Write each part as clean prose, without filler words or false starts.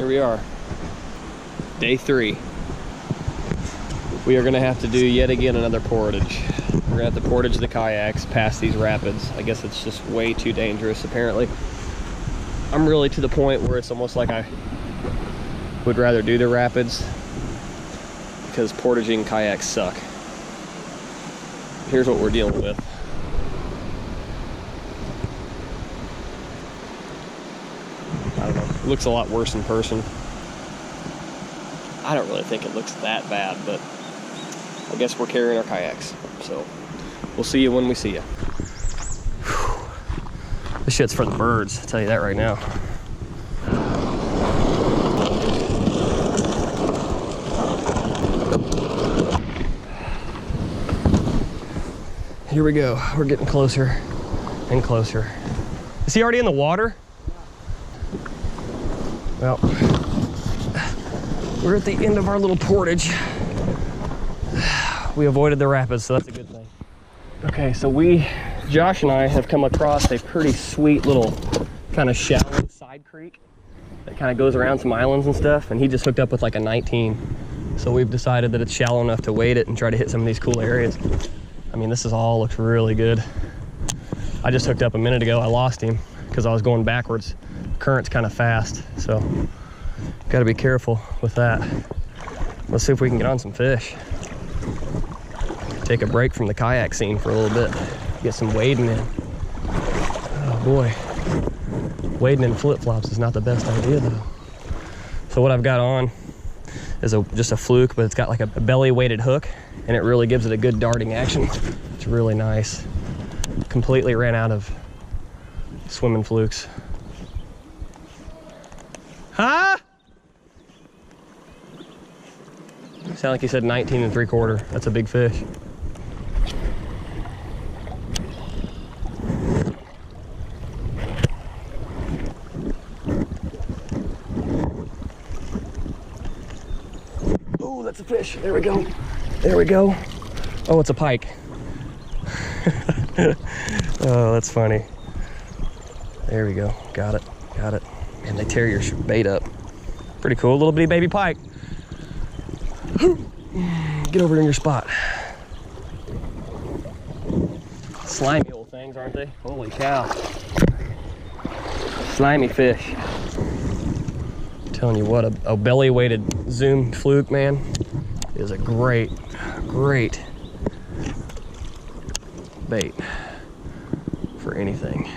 here we are. Day 3. We are gonna have to do yet again another portage. We're gonna have to portage the kayaks past these rapids. I guess it's just way too dangerous, apparently. I'm really to the point where it's almost like I would rather do the rapids because portaging kayaks suck. Here's what we're dealing with. I don't know, it looks a lot worse in person. I don't really think it looks that bad, but I guess we're carrying our kayaks. So we'll see you when we see you. This shit's for the birds, I'll tell you that right now. Here we go, we're getting closer and closer. Is he already in the water? Well, we're at the end of our little portage. We avoided the rapids, so that's a good thing. Okay, so Josh and I have come across a pretty sweet little kind of shallow side creek that kind of goes around some islands and stuff, and he just hooked up with like a 19. So we've decided that it's shallow enough to wade it and try to hit some of these cool areas. I mean, this all looks really good. I just hooked up a minute ago. I lost him because I was going backwards. Current's kind of fast, so got to be careful with that. Let's see if we can get on some fish. Take a break from the kayak scene for a little bit. Get some wading in. Oh boy. Wading in flip-flops is not the best idea though. So what I've got on is just a fluke, but it's got like a belly weighted hook, and it really gives it a good darting action. It's really nice. Completely ran out of swimming flukes. Huh? Sound like he said 19 3/4. That's a big fish. Oh, that's a fish. There we go. There we go. Oh, it's a pike. Oh, that's funny. There we go. Got it. Got it. Man, they tear your bait up. Pretty cool. Little bitty baby pike. Get over in your spot. Slimy old things, aren't they? Holy cow. Slimy fish. I'm telling you what, a belly weighted zoom fluke, man, is a great bait for anything.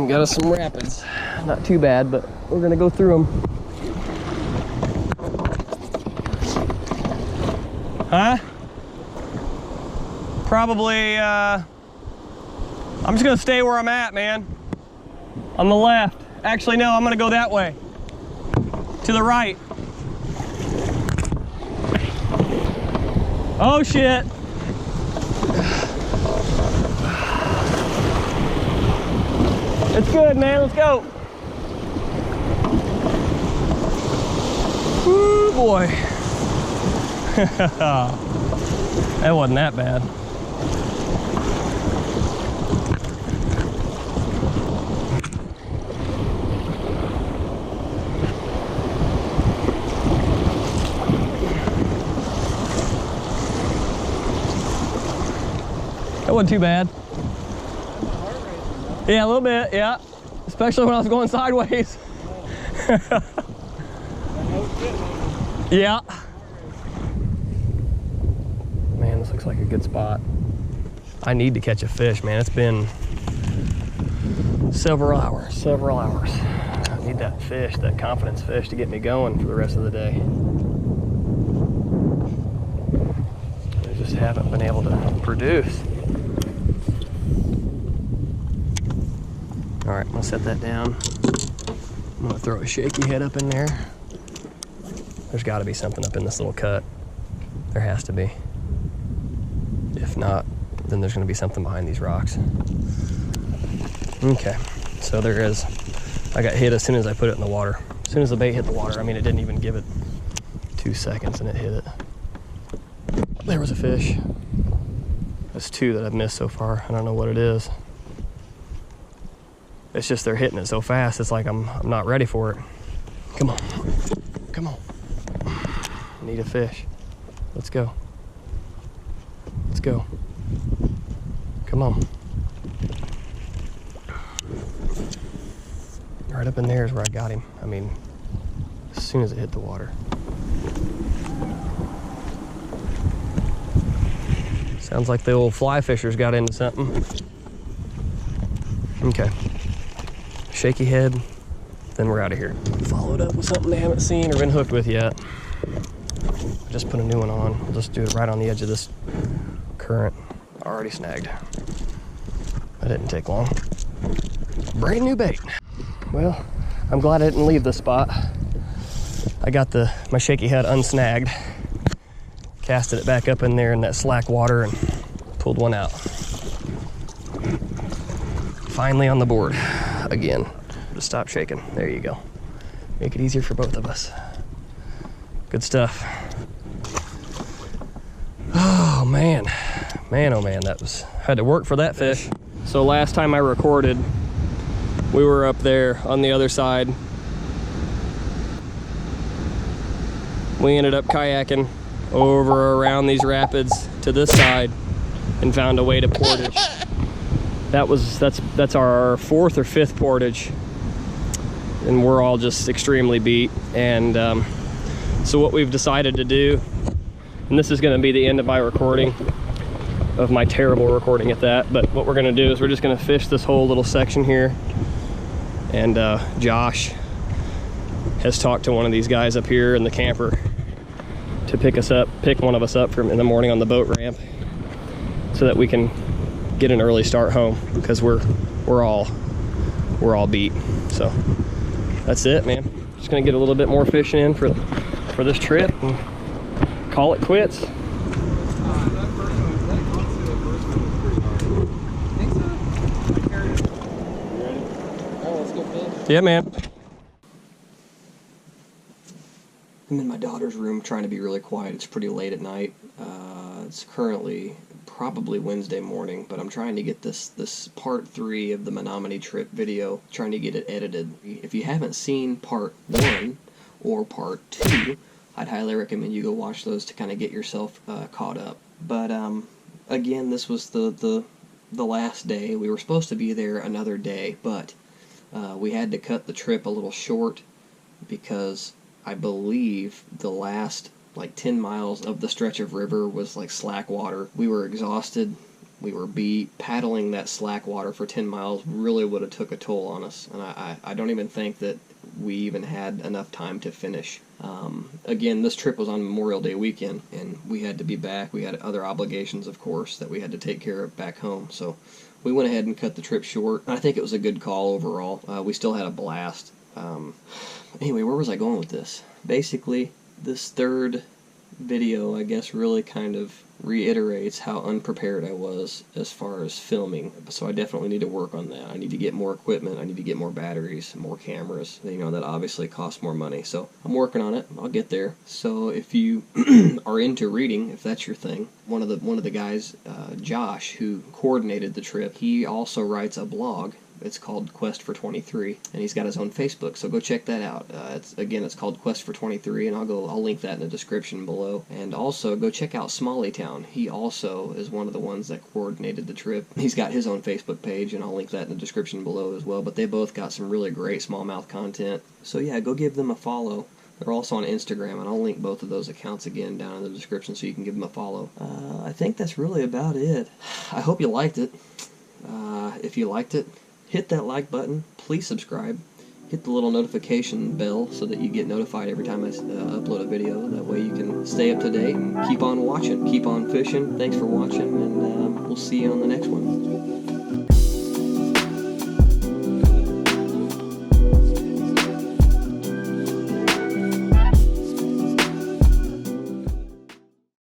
Got us some rapids. Not too bad, but we're gonna go through them. Huh? Probably, I'm just gonna stay where I'm at, man. On the left. Actually, no, I'm gonna go that way. To the right. Oh, shit. It's good, man. Let's go. Woo, boy. That wasn't that bad. That wasn't too bad. Yeah, a little bit, yeah. Especially when I was going sideways. Yeah. Man, this looks like a good spot. I need to catch a fish, man. It's been several hours. I need that fish, that confidence fish, to get me going for the rest of the day. I just haven't been able to produce. All right, I'm gonna set that down. I'm gonna throw a shaky head up in there. There's gotta be something up in this little cut. There has to be. If not, then there's gonna be something behind these rocks. Okay, so there is. I got hit as soon as I put it in the water. As soon as the bait hit the water, I mean, it didn't even give it 2 seconds and it hit it. There was a fish. That's 2 that I've missed so far. I don't know what it is. It's just they're hitting it so fast, it's like I'm not ready for it. Come on, come on. I need a fish. Let's go. Let's go. Come on. Right up in there is where I got him. I mean, as soon as it hit the water. Sounds like the old fly fishers got into something. Okay. Shaky head, then we're out of here. Followed up with something they haven't seen or been hooked with yet. I just put a new one on. We'll just do it right on the edge of this current. Already snagged. That didn't take long. Brand new bait. Well, I'm glad I didn't leave the spot. I got my shaky head unsnagged, casted it back up in there in that slack water and pulled one out. Finally on the board again. Just stop shaking. There you go. Make it easier for both of us. Good stuff. Oh man, man, oh man, had to work for that fish. So last time I recorded, we were up there on the other side. We ended up kayaking over around these rapids to this side and found a way to portage. That's our 4th or 5th portage, and we're all just extremely beat. And so what we've decided to do, and this is going to be the end of my recording, of my terrible recording at that, but what we're going to do is we're just going to fish this whole little section here. And Josh has talked to one of these guys up here in the camper to pick one of us up in the morning on the boat ramp, so that we can get an early start home, because we're all beat. So that's it, man. Just gonna get a little bit more fishing in for this trip and call it quits. Yeah, man. I'm in my daughter's room trying to be really quiet. It's pretty late at night. It's currently probably Wednesday morning, but I'm trying to get this part 3 of the Menominee trip video, trying to get it edited. If you haven't seen part 1 or part 2, I'd highly recommend you go watch those to kind of get yourself caught up. But again, this was the last day. We were supposed to be there another day, but we had to cut the trip a little short because I believe the last like 10 miles of the stretch of river was like slack water. We were exhausted. We were beat. Paddling that slack water for 10 miles really would have took a toll on us. And I don't even think that we even had enough time to finish. Again, this trip was on Memorial Day weekend, and we had to be back. We had other obligations, of course, that we had to take care of back home. So we went ahead and cut the trip short. I think it was a good call overall. We still had a blast. Anyway, where was I going with this? Basically, this third video, I guess, really kind of reiterates how unprepared I was as far as filming. So I definitely need to work on that. I need to get more equipment. I need to get more batteries, more cameras. You know, that obviously costs more money. So I'm working on it. I'll get there. So if you are into reading, if that's your thing, one of the guys, Josh, who coordinated the trip, he also writes a blog. It's called Quest for 23, and he's got his own Facebook, so go check that out. It's called Quest for 23, and I'll link that in the description below. And also go check out Smallietown. He also is one of the ones that coordinated the trip. He's got his own Facebook page, and I'll link that in the description below as well. But they both got some really great smallmouth content. So yeah, go give them a follow. They're also on Instagram, and I'll link both of those accounts again down in the description so you can give them a follow. I think that's really about it. I hope you liked it. If you liked it, hit that like button. Please subscribe. hit the little notification bell so that you get notified every time I upload a video. That way you can stay up to date and keep on watching, keep on fishing. Thanks for watching, and we'll see you on the next one.